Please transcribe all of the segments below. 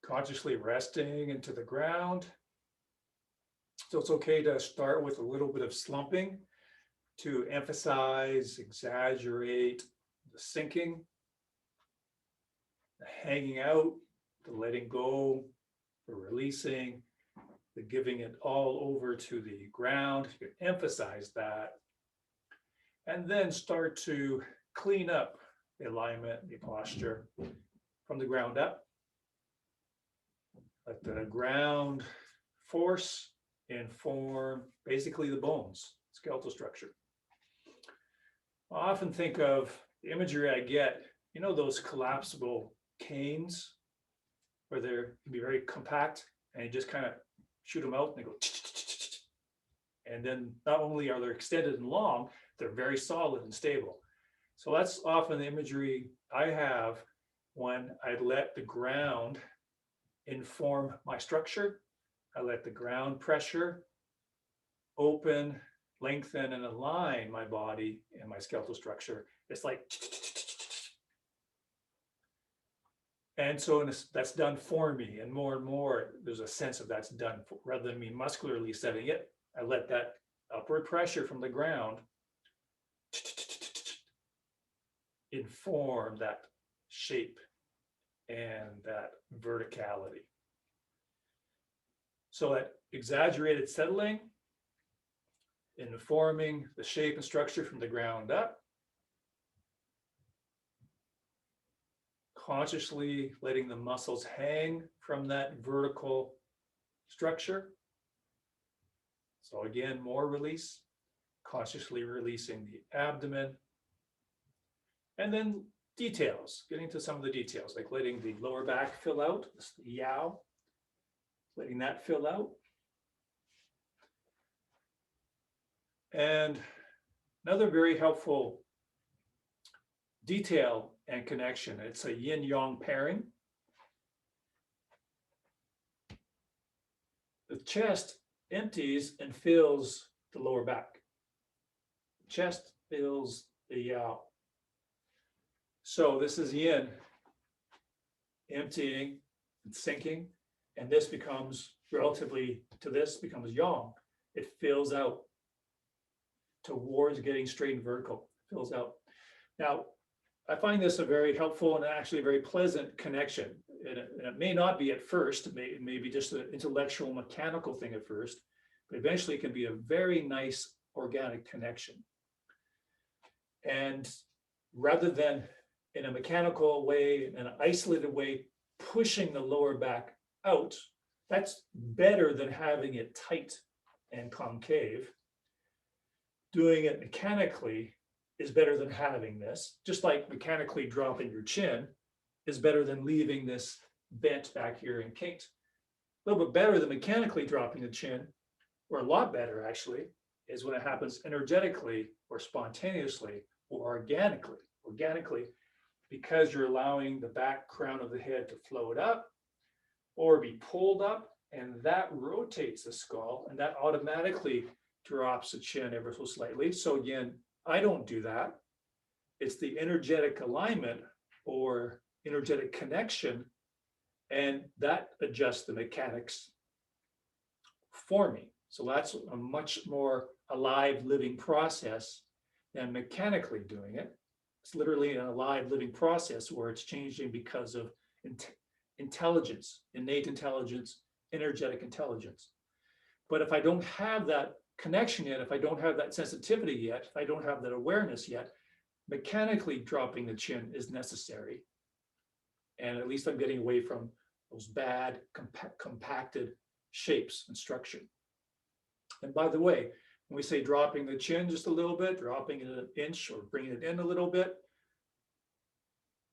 consciously resting into the ground. So it's okay to start with a little bit of slumping to emphasize, exaggerate the sinking, the hanging out, the letting go, the releasing, the giving it all over to the ground. You can emphasize that. And then start to clean up the alignment, the posture from the ground up. Let the ground force inform basically the bones, skeletal structure. I often think of the imagery I get, you know, those collapsible canes where they can be very compact and you just kind of shoot them out and they go, and then not only are they extended and long, they're very solid and stable. So that's often the imagery I have when I let the ground inform my structure. I let the ground pressure open, lengthen, and align my body and my skeletal structure. It's like, and so that's done for me. And more, there's a sense of that's done for, rather than me muscularly setting it. I let that upward pressure from the ground inform that shape and that verticality. So that exaggerated settling, informing the shape and structure from the ground up, consciously letting the muscles hang from that vertical structure. So again, more release, consciously releasing the abdomen. And then details, getting to some of the details, like letting the lower back fill out, the yow, letting that fill out. And another very helpful detail and connection, it's a yin-yang pairing. The chest empties and fills the lower back. Chest fills the yow. So this is yin, emptying and sinking, and this becomes relatively to this becomes yang. It fills out towards getting straight and vertical, fills out. Now, I find this a very helpful and actually a very pleasant connection. And it may not be at first, it may be just an intellectual, mechanical thing at first, but eventually it can be a very nice organic connection. And rather than in a mechanical way, in an isolated way, pushing the lower back out, that's better than having it tight and concave. Doing it mechanically is better than having this, just like mechanically dropping your chin is better than leaving this bent back here and kinked. A little bit better than mechanically dropping the chin, or a lot better actually, is when it happens energetically or spontaneously or organically, because you're allowing the back crown of the head to float up or be pulled up, and that rotates the skull, and that automatically drops the chin ever so slightly. So again, I don't do that. It's the energetic alignment or energetic connection, and that adjusts the mechanics for me. So that's a much more alive living process than mechanically doing it. It's literally an alive living process where it's changing because of intelligence, innate intelligence, energetic intelligence. But if I don't have that connection yet, if I don't have that sensitivity yet, if I don't have that awareness yet, mechanically dropping the chin is necessary. And at least I'm getting away from those bad compacted shapes and structure. And by the way, when we say dropping the chin just a little bit, dropping it an inch or bringing it in a little bit,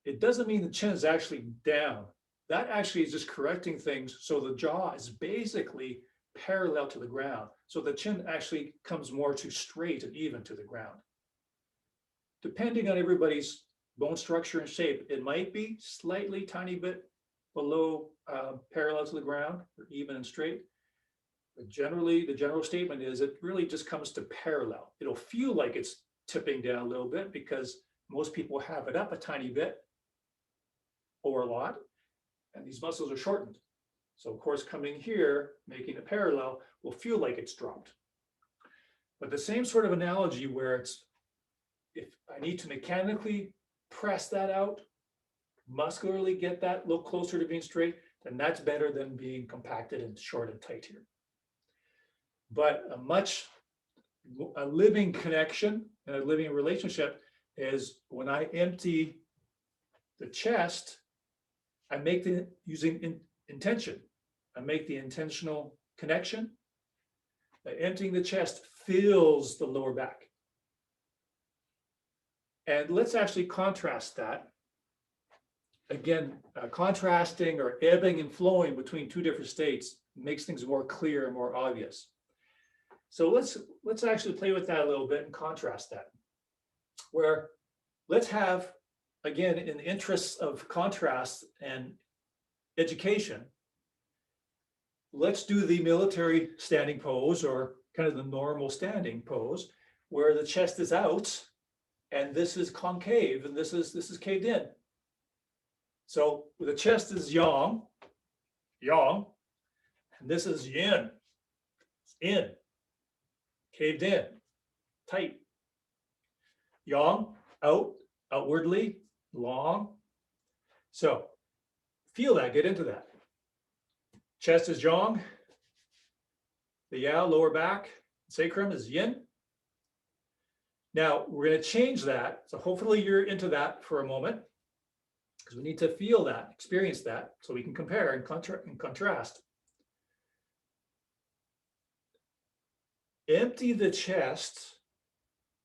it doesn't mean the chin is actually down. That actually is just correcting things so the jaw is basically parallel to the ground. So the chin actually comes more to straight and even to the ground. Depending on everybody's bone structure and shape, it might be slightly tiny bit below parallel to the ground or even and straight. But generally, the general statement is it really just comes to parallel. It'll feel like it's tipping down a little bit because most people have it up a tiny bit or a lot, and these muscles are shortened. So of course, coming here, making a parallel will feel like it's dropped. But the same sort of analogy where it's, if I need to mechanically press that out, muscularly get that a little closer to being straight, then that's better than being compacted and short and tight here. But a living connection and a living relationship is when I empty the chest, I make the, using intention, I make the intentional connection. Emptying the chest fills the lower back. And let's actually contrast that. Again, contrasting or ebbing and flowing between two different states makes things more clear and more obvious. So let's actually play with that a little bit and contrast that. Where let's have, again, in the interests of contrast and education, let's do the military standing pose, or kind of the normal standing pose, where the chest is out and this is concave and this is caved in. So the chest is yang, and this is yin, in, caved in, tight. Yang, out, outwardly, long. So feel that, get into that. Chest is yang, the yao, lower back, sacrum is yin. Now we're going to change that. So hopefully you're into that for a moment, because we need to feel that, experience that, so we can compare and contrast. Empty the chest.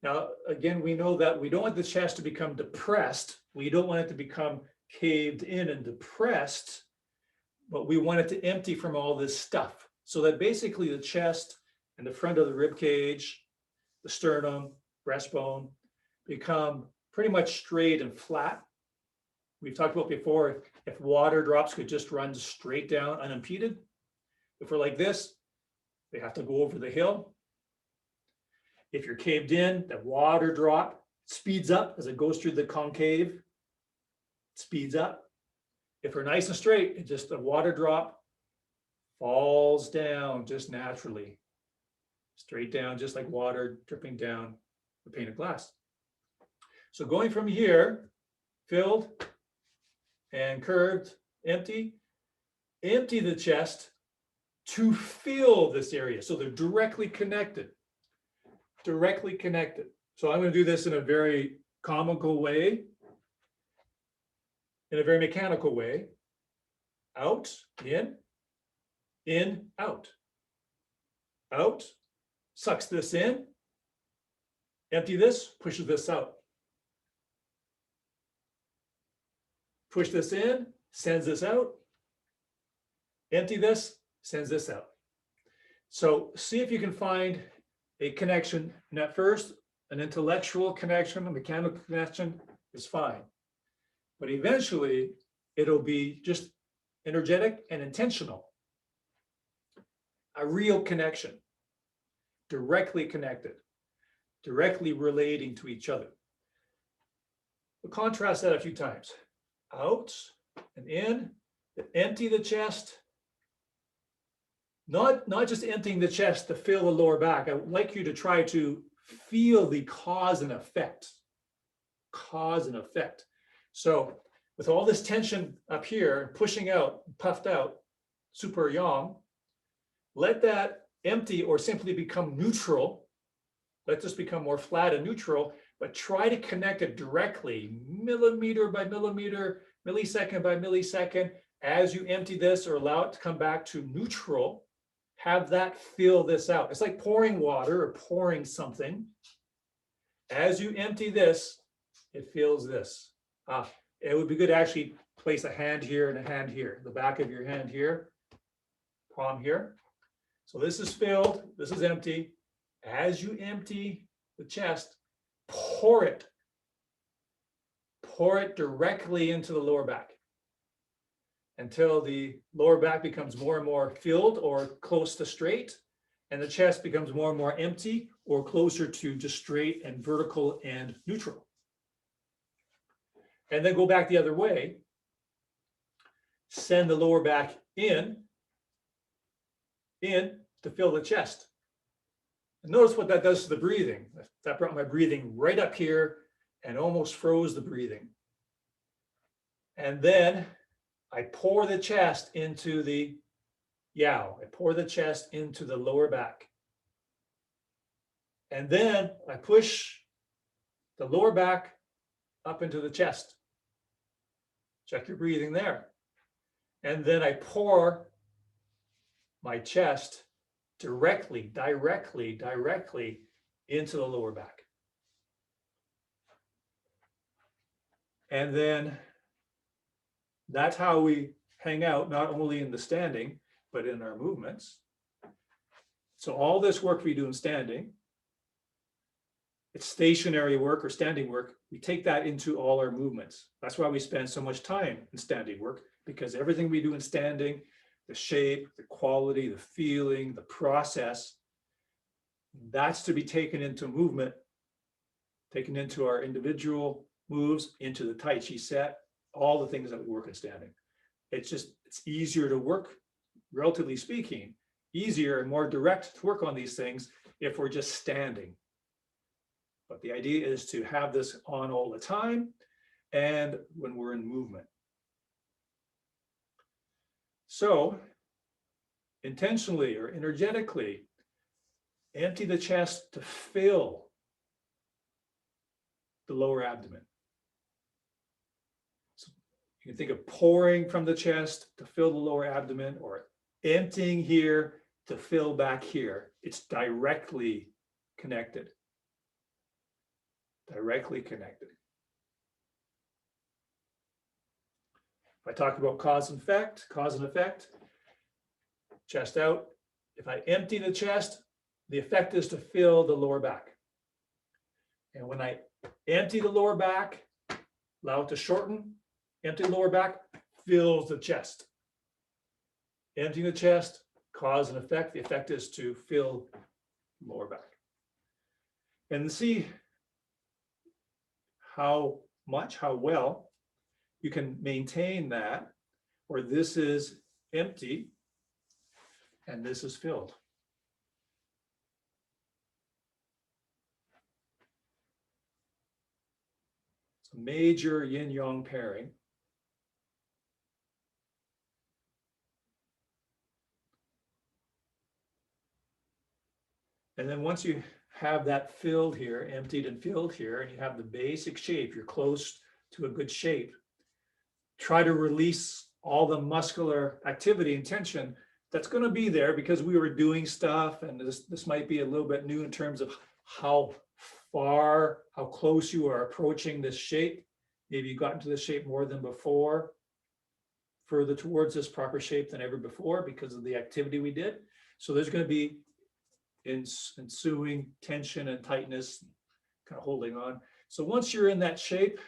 Now, again, we know that we don't want the chest to become depressed. We don't want it to become caved in and depressed, but we want it to empty from all this stuff. So that basically the chest and the front of the rib cage, the sternum, breastbone become pretty much straight and flat. We've talked about before, if water drops could just run straight down unimpeded. If we're like this, they have to go over the hill. If you're caved in, the water drop speeds up as it goes through the concave, speeds up. If we're nice and straight, it just, the water drop falls down just naturally, straight down, just like water dripping down the pane of glass. So going from here, filled and curved, empty the chest to fill this area. So they're directly connected. So I'm going to do this in a very comical way, in a very mechanical way. Out, in, out. Out, sucks this in. Empty this, pushes this out. Push this in, sends this out. Empty this, sends this out. So see if you can find a connection. And at first, an intellectual connection, a mechanical connection is fine. But eventually, it'll be just energetic and intentional. A real connection, directly connected, directly relating to each other. We'll contrast that a few times. Out and in, empty the chest. Not just emptying the chest to fill the lower back. I would like you to try to feel the cause and effect. Cause and effect. So with all this tension up here, pushing out, puffed out, super yang, let that empty or simply become neutral. Let this become more flat and neutral, but try to connect it directly, millimeter by millimeter, millisecond by millisecond. As you empty this or allow it to come back to neutral, have that fill this out. It's like pouring water or pouring something. As you empty this, it fills this. It would be good to actually place a hand here and a hand here, the back of your hand here, palm here. So this is filled, this is empty. As you empty the chest, pour it directly into the lower back until the lower back becomes more and more filled or close to straight, and the chest becomes more and more empty or closer to just straight and vertical and neutral. And then go back the other way. Send the lower back in in to fill the chest. And notice what that does to the breathing. That brought my breathing right up here and almost froze the breathing. And then I pour the chest into the yow. I pour the chest into the lower back. And then I push the lower back up into the chest. Check your breathing there. And then I pour my chest directly into the lower back. And then that's how we hang out, not only in the standing, but in our movements. So all this work we do in standing, it's stationary work or standing work. We take that into all our movements. That's why we spend so much time in standing work, because everything we do in standing, the shape, the quality, the feeling, the process, that's to be taken into movement, taken into our individual moves, into the Tai Chi set, all the things that we work in standing. It's easier to work, relatively speaking, easier and more direct to work on these things if we're just standing. But the idea is to have this on all the time and when we're in movement. So intentionally or energetically, empty the chest to fill the lower abdomen. So you can think of pouring from the chest to fill the lower abdomen, or emptying here to fill back here. It's directly connected. Directly connected. If I talk about cause and effect, chest out. If I empty the chest, the effect is to fill the lower back. And when I empty the lower back, allow it to shorten, empty the lower back, fills the chest. Emptying the chest, cause and effect. The effect is to fill the lower back. And see how well you can maintain that, where this is empty and this is filled. It's a major yin-yang pairing. And then once you have that filled here, emptied and filled here, and you have the basic shape, you're close to a good shape, try to release all the muscular activity and tension that's going to be there because we were doing stuff, and this might be a little bit new in terms of how close you are approaching this shape. Maybe you got into this shape more than before, further towards this proper shape than ever before because of the activity we did. So there's going to be ensuing tension and tightness, kind of holding on. So once you're in that shape,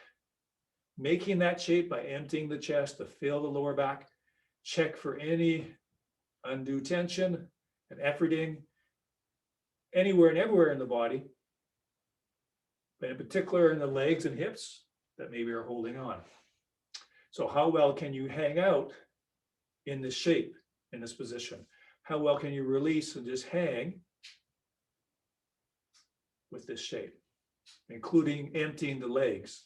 making that shape by emptying the chest to fill the lower back, check for any undue tension and efforting anywhere and everywhere in the body, but in particular in the legs and hips that maybe are holding on. So how well can you hang out in this shape, in this position? How well can you release and just hang with this shape, including emptying the legs?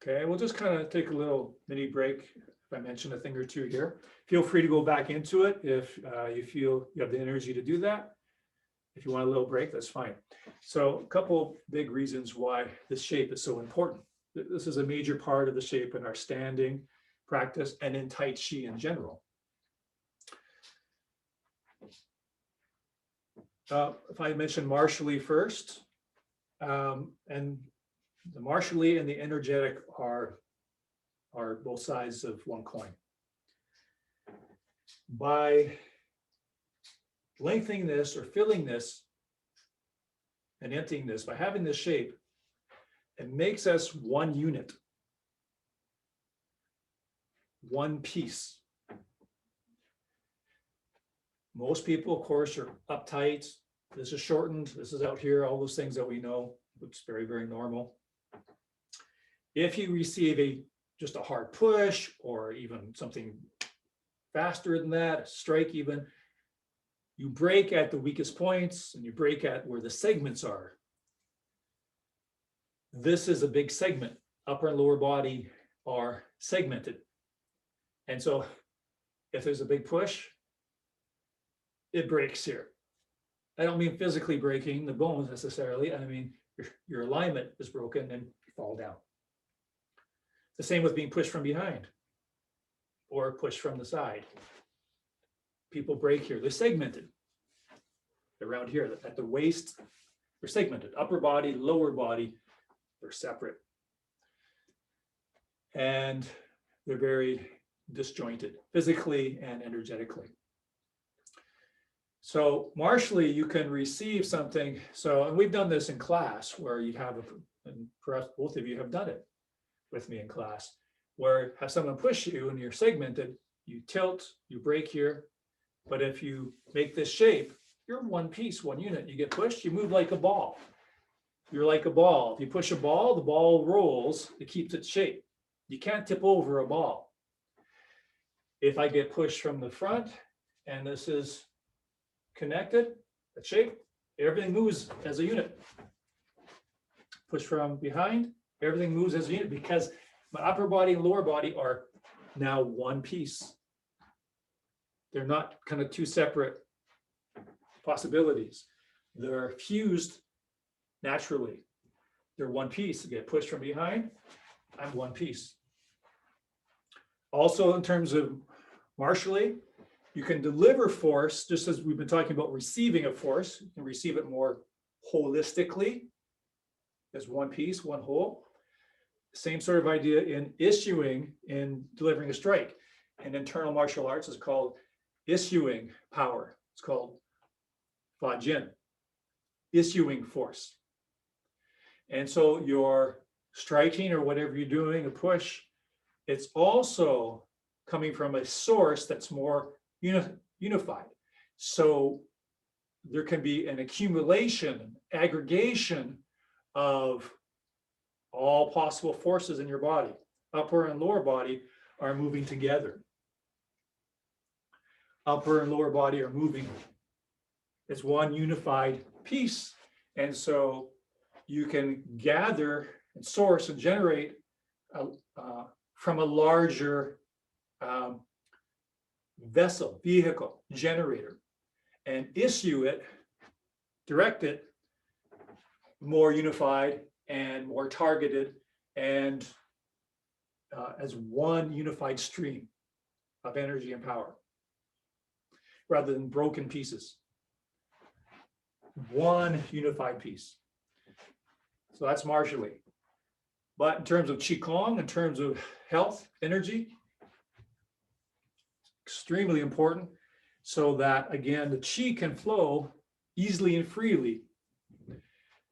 Okay, we'll just kind of take a little mini break. If I mention a thing or two here, feel free to go back into it if you feel you have the energy to do that. If you want a little break, that's fine. So a couple big reasons why this shape is so important. This is a major part of the shape in our standing practice and in Tai Chi in general. If I mention martially first, and the martially and the energetic are both sides of one coin. By lengthening this or filling this and emptying this, by having this shape, it makes us one unit. one piece. Most people, of course, are uptight. This is shortened. This is out here, all those things that we know, which is very, very normal. If you receive just a hard push or even something faster than that, a strike even, you break at the weakest points and you break at where the segments are. This is a big segment. Upper and lower body are segmented. And so if there's a big push, it breaks here. I don't mean physically breaking the bones necessarily. I mean, your alignment is broken and you fall down. The same with being pushed from behind or pushed from the side. People break here. They're segmented. Around here at the waist, they're segmented. Upper body, lower body, they're separate. And they're very disjointed physically and energetically. So martially, you can receive something. So, and we've done this in class where you have, and perhaps both of you have done it with me in class, where have someone push you and you're segmented, you tilt, you break here. But if you make this shape, you're one piece, one unit. You get pushed, you move like a ball. You're like a ball. If you push a ball, the ball rolls, it keeps its shape. You can't tip over a ball. If I get pushed from the front and this is connected, that shape, everything moves as a unit. Push from behind, everything moves as a unit because my upper body and lower body are now one piece. They're not kind of two separate possibilities. They're fused naturally. They're one piece. You get pushed from behind, I'm one piece. Also, in terms of martially, you can deliver force, just as we've been talking about receiving a force, you can receive it more holistically as one piece, one whole. Same sort of idea in issuing, in delivering a strike. In internal martial arts, it's called issuing power. It's called Fa Jin, issuing force. And so you're striking or whatever you're doing, a push, it's also coming from a source that's more unified. So there can be an accumulation, aggregation of all possible forces in your body. Upper and lower body are moving together. Upper and lower body are moving. It's one unified piece. And so you can gather and source and generate from a larger vessel, vehicle, generator, and issue it, direct it more unified and more targeted and as one unified stream of energy and power rather than broken pieces. One unified piece. So that's martially. But in terms of Qigong, in terms of health, energy, extremely important so that, again, the Qi can flow easily and freely.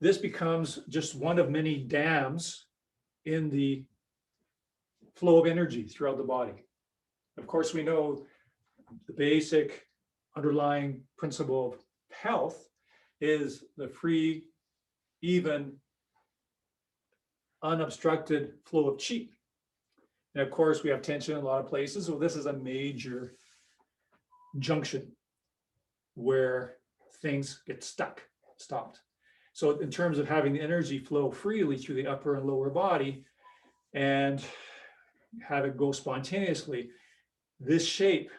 This becomes just one of many dams in the flow of energy throughout the body. Of course, we know the basic underlying principle of health is the free, even, unobstructed flow of Qi. And of course, we have tension in a lot of places. So this is a major junction where things get stuck, stopped. So in terms of having the energy flow freely through the upper and lower body and have it go spontaneously, this shape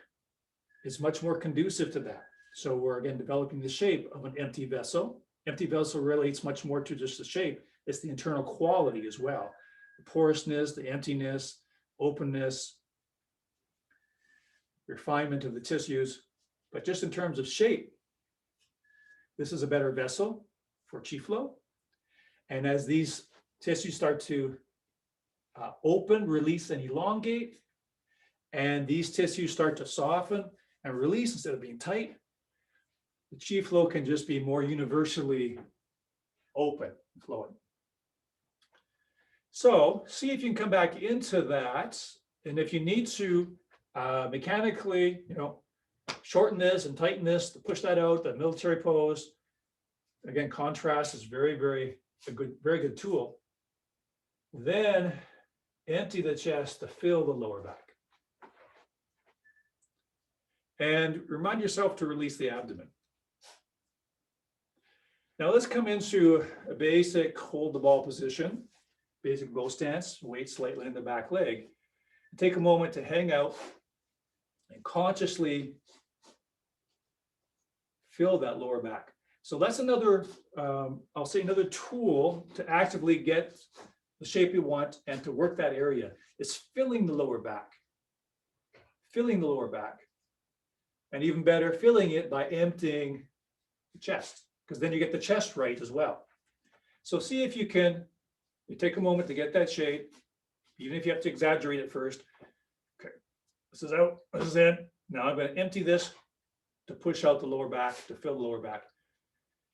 is much more conducive to that. So we're again developing the shape of an empty vessel. Empty vessel relates much more to just the shape. It's the internal quality as well. The porousness, the emptiness, openness, refinement of the tissues. But just in terms of shape, this is a better vessel for Qi flow. And as these tissues start to open, release, and elongate, and these tissues start to soften and release instead of being tight, the Qi flow can just be more universally open, flowing. So see if you can come back into that And if you need to mechanically, shorten this and tighten this to push that out, the military pose, again, contrast is very, very good tool. Then empty the chest to fill the lower back. And remind yourself to release the abdomen. Now let's come into a basic hold the ball position, basic bow stance, weight slightly in the back leg. Take a moment to hang out and consciously fill that lower back. So that's another, I'll say another tool to actively get the shape you want and to work that area. It's filling the lower back, filling the lower back. And even better, filling it by emptying the chest, because then you get the chest right as well. So see if you take a moment to get that shape, even if you have to exaggerate it first. Okay, this is out, this is in. Now I'm going to empty this to push out the lower back, to fill the lower back.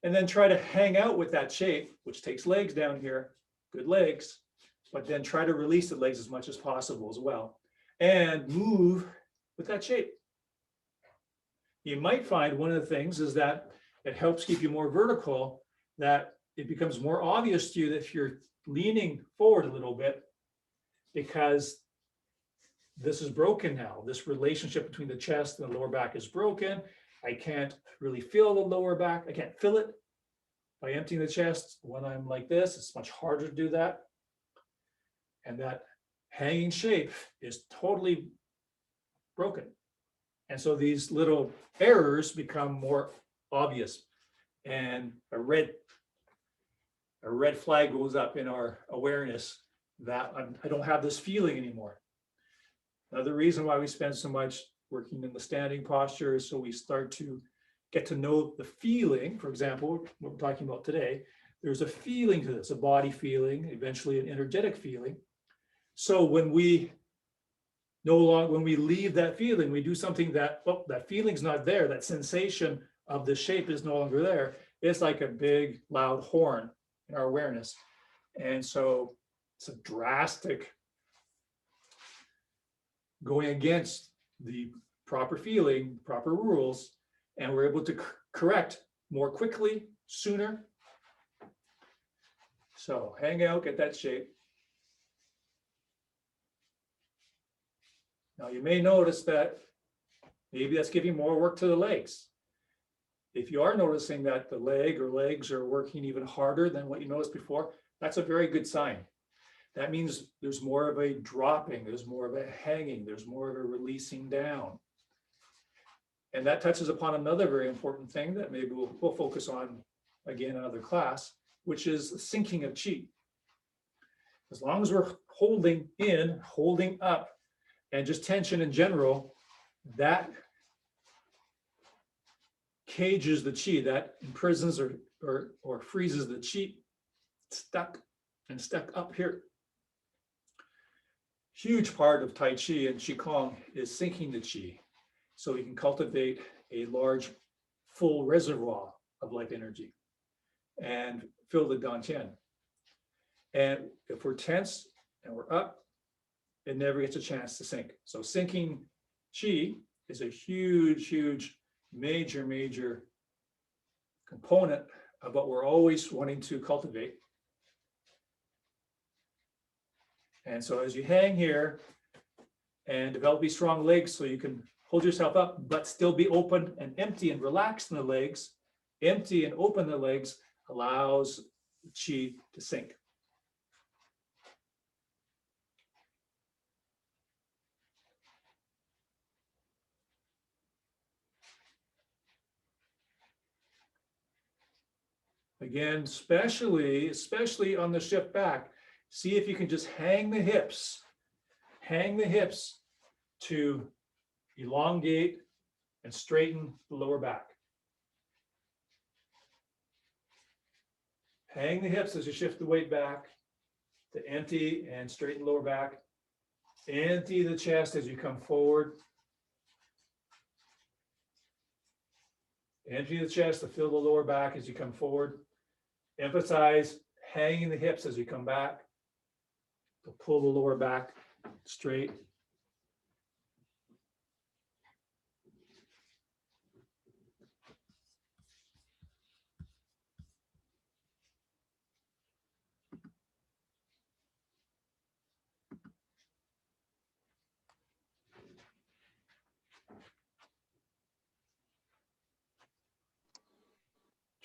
And then try to hang out with that shape, which takes legs down here, good legs, but then try to release the legs as much as possible as well. And move with that shape. You might find one of the things is that it helps keep you more vertical, that it becomes more obvious to you that if you're leaning forward a little bit, because this is broken now. This relationship between the chest and the lower back is broken. I can't really feel the lower back. I can't feel it by emptying the chest. When I'm like this, it's much harder to do that. And that hanging shape is totally broken. And so these little errors become more obvious, and a red flag goes up in our awareness that I don't have this feeling anymore. Another reason why we spend so much working in the standing posture is so we start to get to know the feeling. For example, what we're talking about today, there's a feeling to this, a body feeling, eventually an energetic feeling. So when we leave that feeling, we do something that, that feeling's not there, that sensation of the shape is no longer there. It's like a big, loud horn in our awareness. And so it's a drastic going against the proper feeling, proper rules, and we're able to correct more quickly, sooner. So hang out, get that shape. Now you may notice that maybe that's giving more work to the legs. If you are noticing that the leg or legs are working even harder than what you noticed before, that's a very good sign. That means there's more of a dropping, there's more of a hanging, there's more of a releasing down. And that touches upon another very important thing that maybe we'll focus on again in another class, which is the sinking of chi. As long as we're holding in, holding up, and just tension in general, that cages the chi, that imprisons or freezes the chi stuck up here. Huge part of Tai Chi and Qigong is sinking the chi, so we can cultivate a large, full reservoir of life energy and fill the dantian. And if we're tense and we're up, it never gets a chance to sink. So sinking chi is a huge, major component of what we're always wanting to cultivate. And so as you hang here and develop these strong legs so you can hold yourself up, but still be open and empty and relaxed in the legs, empty and open the legs allows the chi to sink. Again, especially on the shift back, see if you can just hang the hips to elongate and straighten the lower back. Hang the hips as you shift the weight back to empty and straighten the lower back. Empty the chest as you come forward. Empty the chest to fill the lower back as you come forward. Emphasize hanging the hips as you come back to pull the lower back straight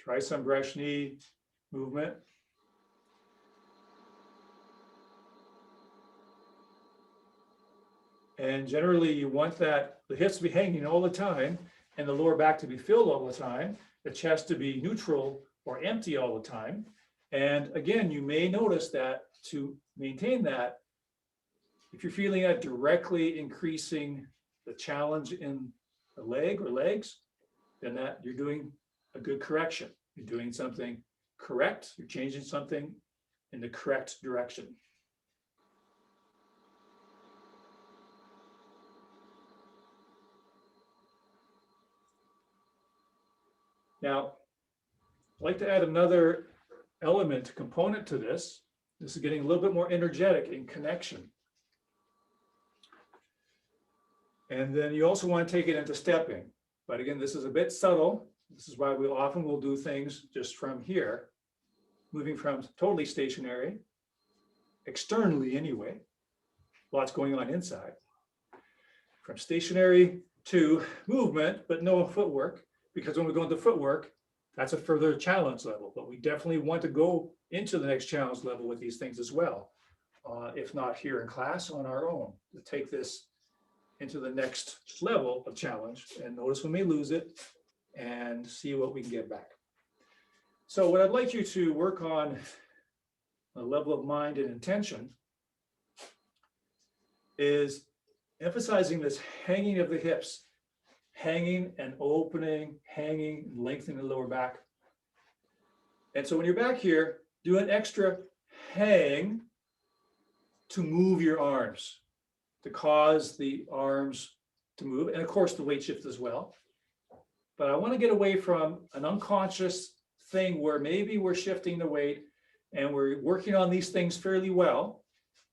Try some brush knee movement. And generally you want the hips to be hanging all the time and the lower back to be filled all the time, the chest to be neutral or empty all the time. And again, you may notice that to maintain that, if you're feeling that directly increasing the challenge in the leg or legs, then that you're doing a good correction. You're doing something correct. You're changing something in the correct direction. Now, I'd like to add another element, component to this. This is getting a little bit more energetic in connection. And then you also want to take it into stepping. But again, this is a bit subtle. This is why we often will do things just from here, moving from totally stationary, externally anyway, lots going on inside, from stationary to movement, but no footwork, because when we go into footwork, that's a further challenge level, but we definitely want to go into the next challenge level with these things as well. If not here in class, on our own, to take this into the next level of challenge, and notice when we lose it and see what we can get back. So what I'd like you to work on a level of mind and intention is emphasizing this hanging of the hips, hanging and opening, hanging and lengthening the lower back. And so when you're back here, do an extra hang to move your arms, to cause the arms to move, and of course the weight shift as well. But I want to get away from an unconscious thing where maybe we're shifting the weight and we're working on these things fairly well,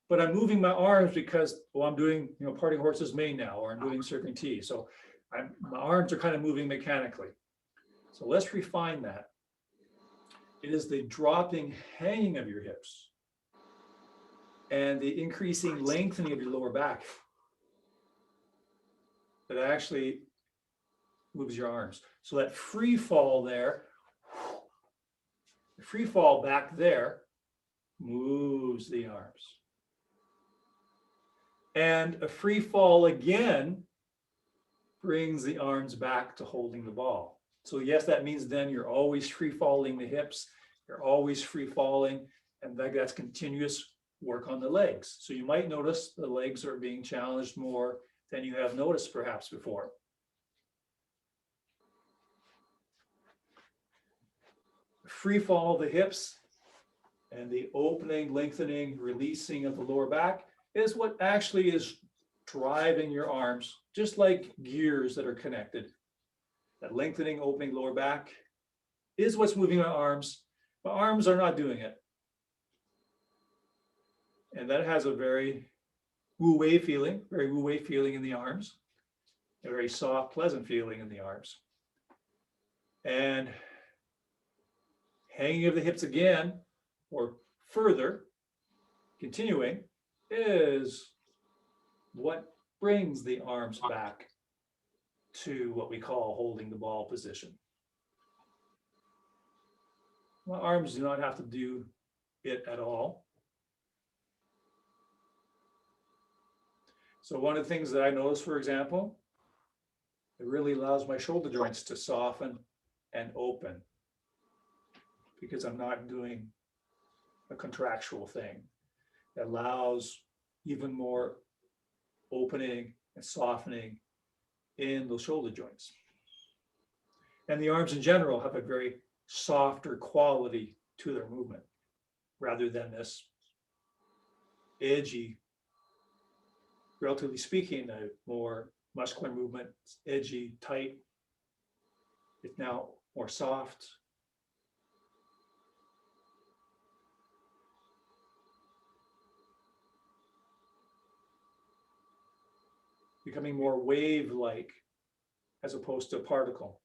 but I'm moving my arms because, well, I'm doing, parting horse's mane now, or I'm doing circling T. So my arms are kind of moving mechanically. So let's refine that. It is the dropping, hanging of your hips and the increasing lengthening of your lower back that actually moves your arms. So that free fall there, the free fall back there moves the arms. And a free fall again brings the arms back to holding the ball. So yes, that means then you're always free falling the hips, you're always free falling, and that's continuous work on the legs. So you might notice the legs are being challenged more than you have noticed perhaps before. Free fall of the hips and the opening, lengthening, releasing of the lower back is what actually is driving your arms, just like gears that are connected. That lengthening, opening lower back is what's moving my arms. My arms are not doing it. And that has a very wu-wei feeling, in the arms, a very soft, pleasant feeling in the arms. And hanging of the hips again, or further, continuing, is what brings the arms back to what we call holding the ball position. My arms do not have to do it at all. So one of the things that I notice, for example, it really allows my shoulder joints to soften and open because I'm not doing a contractual thing. It allows even more opening and softening in those shoulder joints. And the arms in general have a very softer quality to their movement rather than this edgy, relatively speaking, a more muscular movement, edgy, tight. It's now more soft. Becoming more wave-like as opposed to a particle.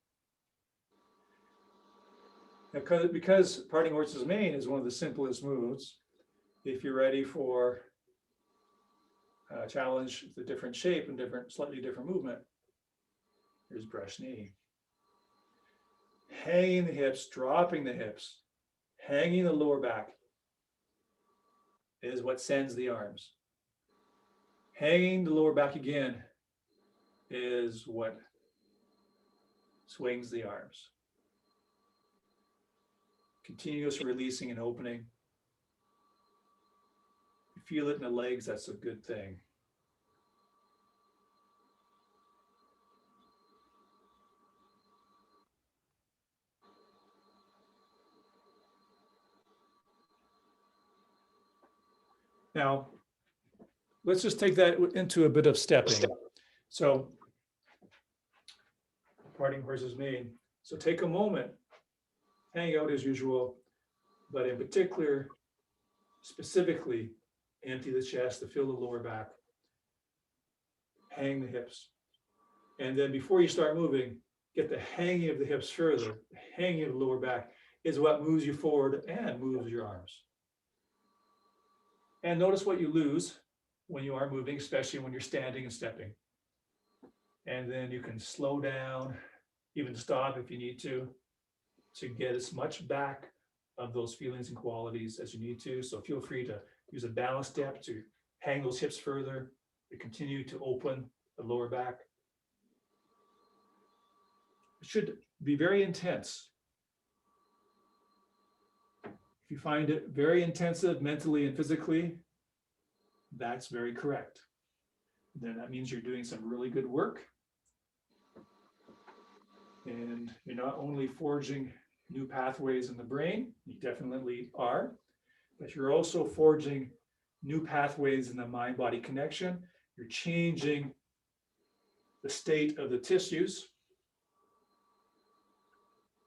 Because parting horse's mane is one of the simplest moves, if you're ready for a challenge, the different shape and slightly different movement, here's brush knee. hanging the hips, dropping the hips, hanging the lower back is what sends the arms. Hanging the lower back again is what swings the arms. Continuous releasing and opening. You feel it in the legs, that's a good thing. Now, let's just take that into a bit of stepping. So, parting horses made. So take a moment, hang out as usual, but in particular, specifically, empty the chest to fill the lower back, hang the hips. And then before you start moving, get the hanging of the hips further. The hanging of the lower back is what moves you forward and moves your arms. And notice what you lose when you are moving, especially when you're standing and stepping. And then you can slow down, even stop if you need to get as much back of those feelings and qualities as you need to. So feel free to use a balance step to hang those hips further, to continue to open the lower back. It should be very intense. If you find it very intensive mentally and physically, that's very correct. Then that means you're doing some really good work. And you're not only forging new pathways in the brain, you definitely are, but you're also forging new pathways in the mind-body connection. You're changing the state of the tissues.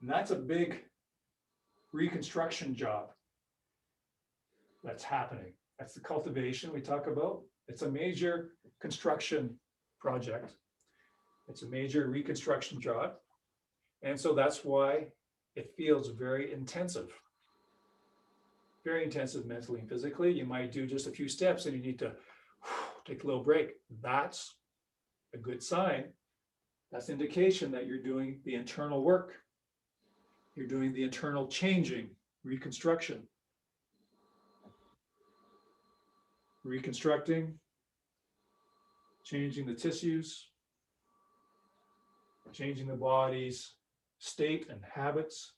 And that's a big reconstruction job that's happening. That's the cultivation we talk about. It's a major construction project. It's a major reconstruction job. And so that's why it feels very intensive mentally and physically. You might do just a few steps and you need to take a little break. That's a good sign. That's indication that you're doing the internal work. You're doing the internal changing, reconstruction. Reconstructing, changing the tissues, changing the body's state and habits,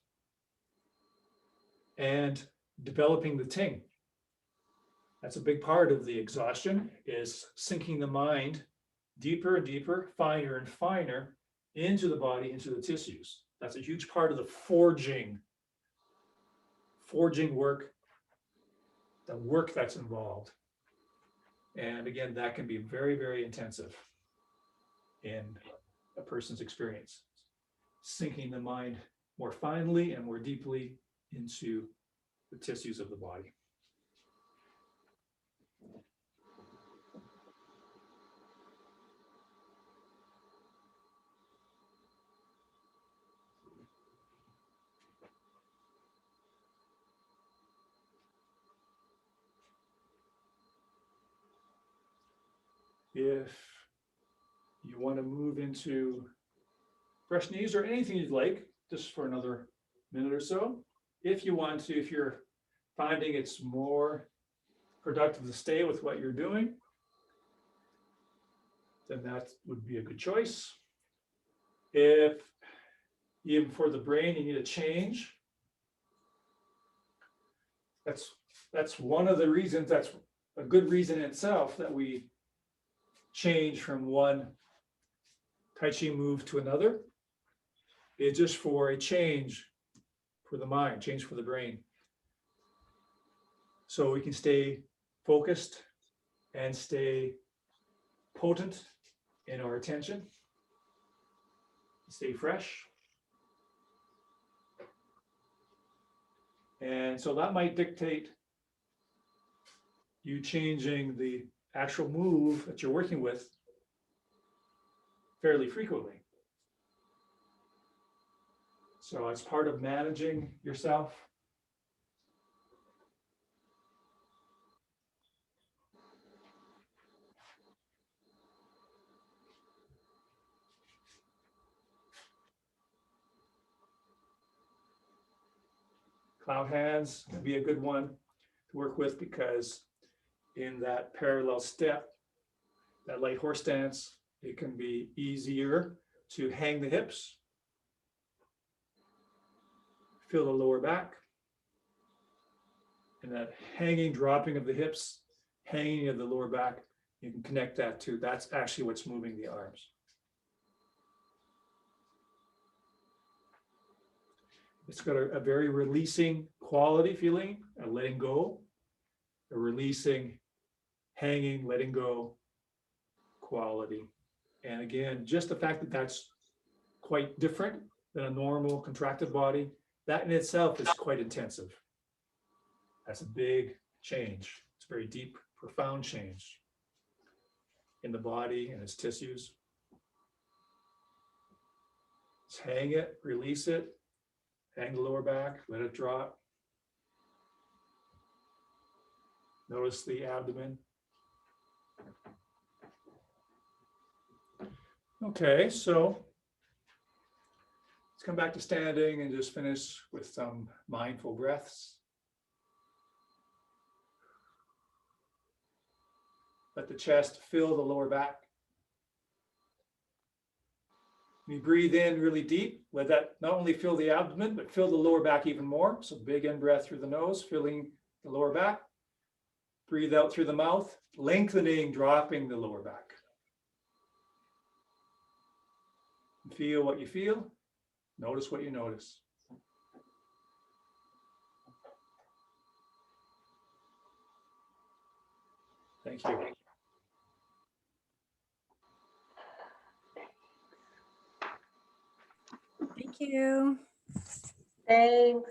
and developing the ting. That's a big part of the exhaustion, is sinking the mind deeper and deeper, finer and finer into the body, into the tissues. That's a huge part of the forging work, the work that's involved. And again, that can be very, very intensive in a person's experience, sinking the mind more finely and more deeply into the tissues of the body. If you want to move into fresh knees or anything you'd like, just for another minute or so, if you want to, if you're finding it's more productive to stay with what you're doing, then that would be a good choice. If even for the brain, you need a change, that's one of the reasons, that's a good reason in itself that we change from one Tai Chi move to another. It's just for a change for the mind, change for the brain. So we can stay focused and stay potent in our attention, stay fresh. And so that might dictate you changing the actual move that you're working with fairly frequently. So as part of managing yourself, Clown hands can be a good one to work with, because in that parallel step, that light horse stance, it can be easier to hang the hips, feel the lower back, and that hanging, dropping of the hips, hanging of the lower back, you can connect that to, that's actually what's moving the arms. It's got a very releasing quality feeling, a letting go, a releasing, hanging, letting go quality. And again, just the fact that that's quite different than a normal contracted body, that in itself is quite intensive. That's a big change. It's a very deep, profound change in the body and its tissues. Just hang it, release it, hang the lower back, let it drop. Notice the abdomen. Okay, so let's come back to standing and just finish with some mindful breaths. Let the chest fill the lower back. When you breathe in really deep, let that not only fill the abdomen, but fill the lower back even more. So big in breath through the nose, filling the lower back. Breathe out through the mouth, lengthening, dropping the lower back. Feel what you feel. Notice what you notice. Thank you. Thank you. Thanks.